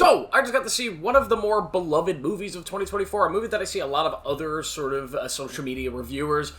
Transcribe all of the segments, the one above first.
So, I just got to see one of the more beloved movies of 2024, a movie that I see a lot of other sort of social media reviewers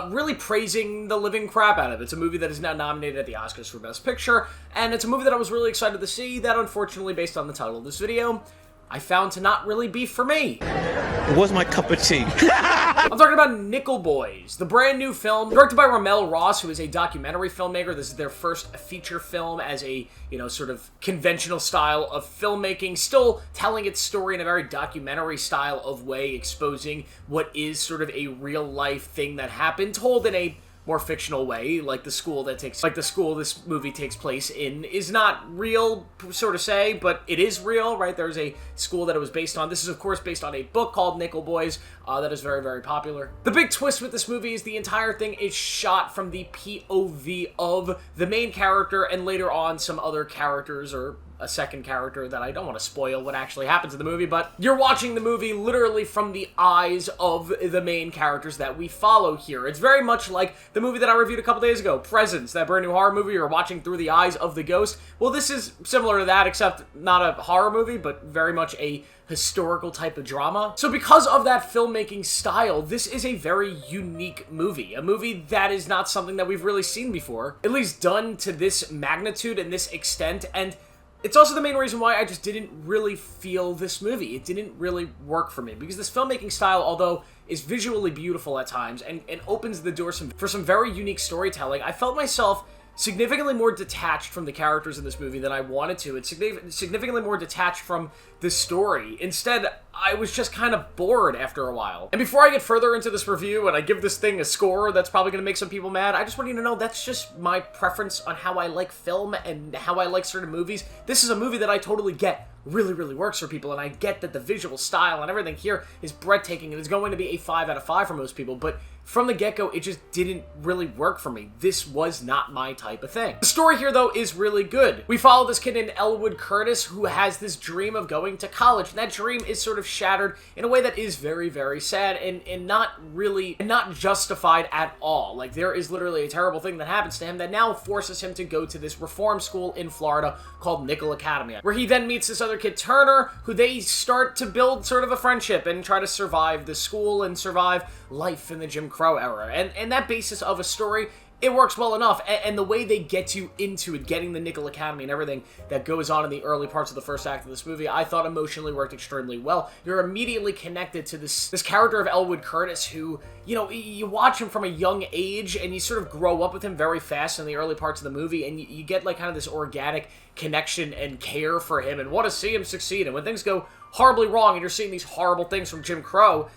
really praising the living crap out of. It's a movie that is now nominated at the Oscars for Best Picture, and it's a movie that I was really excited to see that, unfortunately, based on the title of this video, I found to not really be for me. It was my cup of tea. I'm talking about Nickel Boys, the brand new film directed by Ramel Ross, who is a documentary filmmaker. This is their first feature film as a, sort of conventional style of filmmaking, still telling its story in a very documentary style of way, exposing what is sort of a real life thing that happened, told in a more fictional way, like the school this movie takes place in is not real, sort of say, but it is real, right? There's a school that it was based on. This is, of course, based on a book called Nickel Boys that is very, very popular. The big twist with this movie is the entire thing is shot from the POV of the main character and later on some other characters or a second character that I don't want to spoil what actually happens in the movie, but you're watching the movie literally from the eyes of the main characters that we follow here. It's very much like the movie that I reviewed a couple days ago, Presence, that brand new horror movie you're watching through the eyes of the ghost. Well, this is similar to that, except not a horror movie, but very much a historical type of drama. So because of that filmmaking style, this is a very unique movie. A movie that is not something that we've really seen before, at least done to this magnitude and this extent, and it's also the main reason why I just didn't really feel this movie. It didn't really work for me, because this filmmaking style, although is visually beautiful at times and opens the door for some very unique storytelling, I felt myself significantly more detached from the characters in this movie than I wanted to. It's significantly more detached from the story. Instead, I was just kind of bored after a while. And before I get further into this review and I give this thing a score that's probably going to make some people mad, I just want you to know that's just my preference on how I like film and how I like certain movies. This is a movie that I totally get really, really works for people, and I get that the visual style and everything here is breathtaking and it's going to be a 5 out of 5 for most people, but from the get-go, it just didn't really work for me. This was not my type of thing. The story here, though, is really good. We follow this kid named Elwood Curtis who has this dream of going to college, and that dream is sort of shattered in a way that is very, very sad and not justified at all. Like, there is literally a terrible thing that happens to him that now forces him to go to this reform school in Florida called Nickel Academy, where he then meets this other kid, Turner, who they start to build sort of a friendship and try to survive the school and survive life in the Jim Crow era. And that basis of a story, it works well enough, and the way they get you into it, getting the Nickel Academy and everything that goes on in the early parts of the first act of this movie, I thought emotionally worked extremely well. You're immediately connected to this character of Elwood Curtis who, you watch him from a young age, and you sort of grow up with him very fast in the early parts of the movie, and you get like kind of this organic connection and care for him, and want to see him succeed. And when things go horribly wrong, and you're seeing these horrible things from Jim Crow,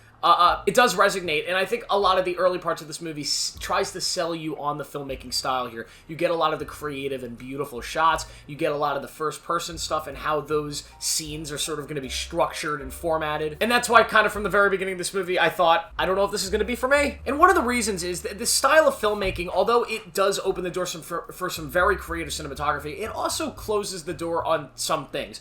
it does resonate, and I think a lot of the early parts of this movie tries to sell you on the filmmaking style here. You get a lot of the creative and beautiful shots, you get a lot of the first-person stuff and how those scenes are sort of going to be structured and formatted, and that's why kind of from the very beginning of this movie, I thought, I don't know if this is going to be for me. And one of the reasons is that this style of filmmaking, although it does open the door for some very creative cinematography, it also closes the door on some things.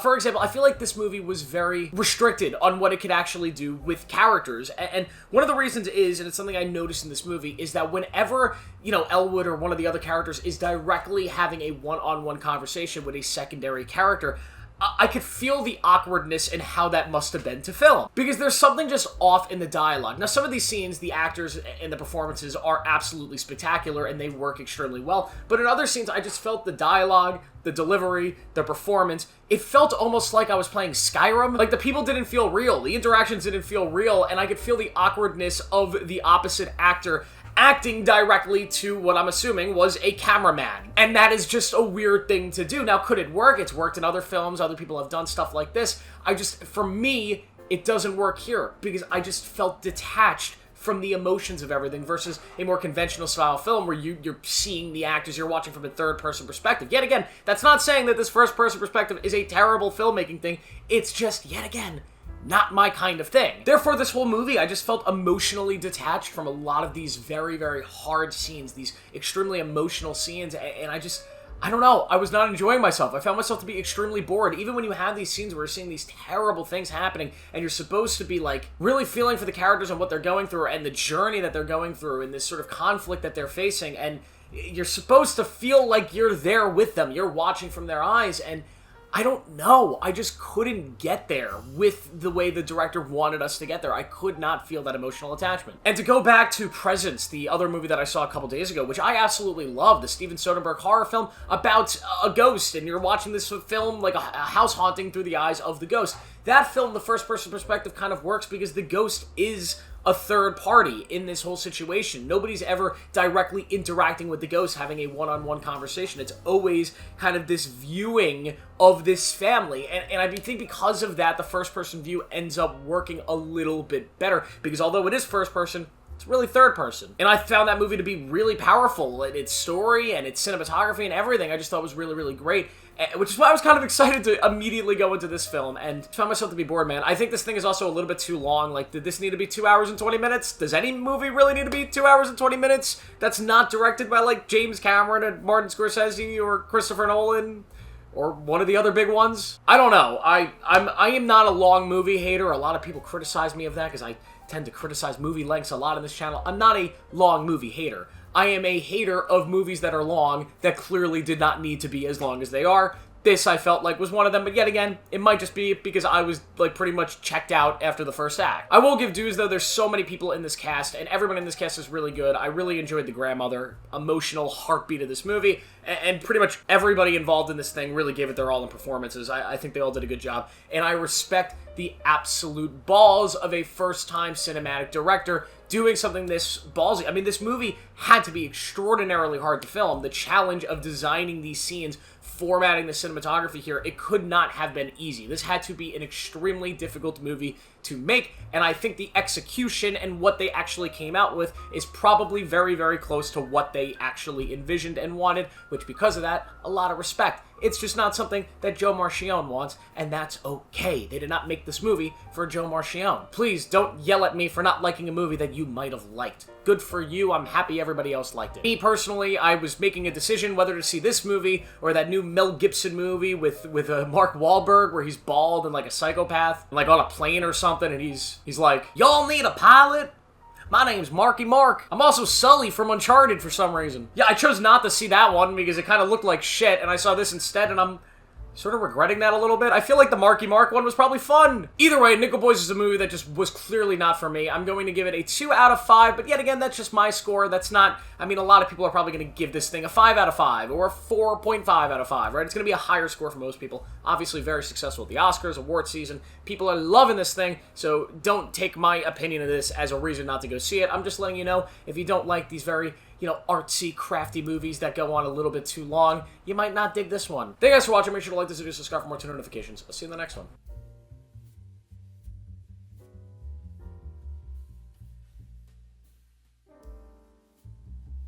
For example, I feel like this movie was very restricted on what it could actually do with characters, and one of the reasons is, and it's something I noticed in this movie, is that whenever, Elwood or one of the other characters is directly having a one-on-one conversation with a secondary character, I could feel the awkwardness and how that must have been to film. Because there's something just off in the dialogue. Now, some of these scenes, the actors and the performances are absolutely spectacular and they work extremely well. But in other scenes, I just felt the dialogue, the delivery, the performance, it felt almost like I was playing Skyrim. Like, the people didn't feel real. The interactions didn't feel real, and I could feel the awkwardness of the opposite actor acting directly to what I'm assuming was a cameraman. And that is just a weird thing to do. Now, could it work? It's worked in other films. Other people have done stuff like this. For me, it doesn't work here because I just felt detached from the emotions of everything versus a more conventional style film where you're seeing the actors, you're watching from a third-person perspective. Yet again, that's not saying that this first-person perspective is a terrible filmmaking thing. It's just, yet again, not my kind of thing. Therefore, this whole movie, I just felt emotionally detached from a lot of these very, very hard scenes, these extremely emotional scenes, and I don't know, I was not enjoying myself. I found myself to be extremely bored. Even when you have these scenes where you're seeing these terrible things happening, and you're supposed to be, like, really feeling for the characters and what they're going through, and the journey that they're going through, and this sort of conflict that they're facing, and you're supposed to feel like you're there with them. You're watching from their eyes, and I don't know. I just couldn't get there with the way the director wanted us to get there. I could not feel that emotional attachment. And to go back to Presence, the other movie that I saw a couple days ago, which I absolutely love, the Steven Soderbergh horror film about a ghost, and you're watching this film like a house haunting through the eyes of the ghost. That film, the first-person perspective, kind of works because the ghost is a third party in this whole situation. Nobody's ever directly interacting with the ghost, having a one-on-one conversation. It's always kind of this viewing of this family. And I think because of that, the first-person view ends up working a little bit better. Because although it is first-person, it's really third person. And I found that movie to be really powerful in its story and its cinematography and everything. I just thought it was really, really great. Which is why I was kind of excited to immediately go into this film, and found myself to be bored, man. I think this thing is also a little bit too long. Like, did this need to be 2 hours and 20 minutes? Does any movie really need to be 2 hours and 20 minutes that's not directed by, like, James Cameron and Martin Scorsese or Christopher Nolan? Or one of the other big ones? I don't know. I am not a long movie hater. A lot of people criticize me of that because I tend to criticize movie lengths a lot on this channel. I'm not a long movie hater. I am a hater of movies that are long that clearly did not need to be as long as they are. This, I felt like, was one of them, but yet again, it might just be because I was, like, pretty much checked out after the first act. I will give dues, though. There's so many people in this cast, and everyone in this cast is really good. I really enjoyed the grandmother, emotional heartbeat of this movie, and pretty much everybody involved in this thing really gave it their all in performances. I think they all did a good job, and I respect the absolute balls of a first-time cinematic director doing something this ballsy. I mean, this movie had to be extraordinarily hard to film. The challenge of designing these scenes, formatting the cinematography here, it could not have been easy. This had to be an extremely difficult movie to make, and I think the execution and what they actually came out with is probably very, very close to what they actually envisioned and wanted, which, because of that, a lot of respect. It's just not something that Joe Marchione wants, and that's okay. They did not make this movie for Joe Marchione. Please don't yell at me for not liking a movie that you might have liked. Good for you. I'm happy everybody else liked it. Me, personally, I was making a decision whether to see this movie or that new Mel Gibson movie with Mark Wahlberg where he's bald and like a psychopath, like on a plane or something, and he's like, "Y'all need a pilot? My name's Marky Mark. I'm also Sully from Uncharted for some reason." Yeah, I chose not to see that one because it kind of looked like shit, and I saw this instead, and I'm sort of regretting that a little bit. I feel like the Marky Mark one was probably fun. Either way, Nickel Boys is a movie that just was clearly not for me. I'm going to give it a 2 out of 5, but yet again, that's just my score. That's not, I mean, a lot of people are probably going to give this thing a 5 out of 5 or a 4.5 out of 5, right? It's going to be a higher score for most people. Obviously very successful at the Oscars, award season. People are loving this thing, so don't take my opinion of this as a reason not to go see it. I'm just letting you know, if you don't like these very, artsy, crafty movies that go on a little bit too long, you might not dig this one. Thank you guys for watching. Make sure to like this video, subscribe for more notifications. I'll see you in the next one.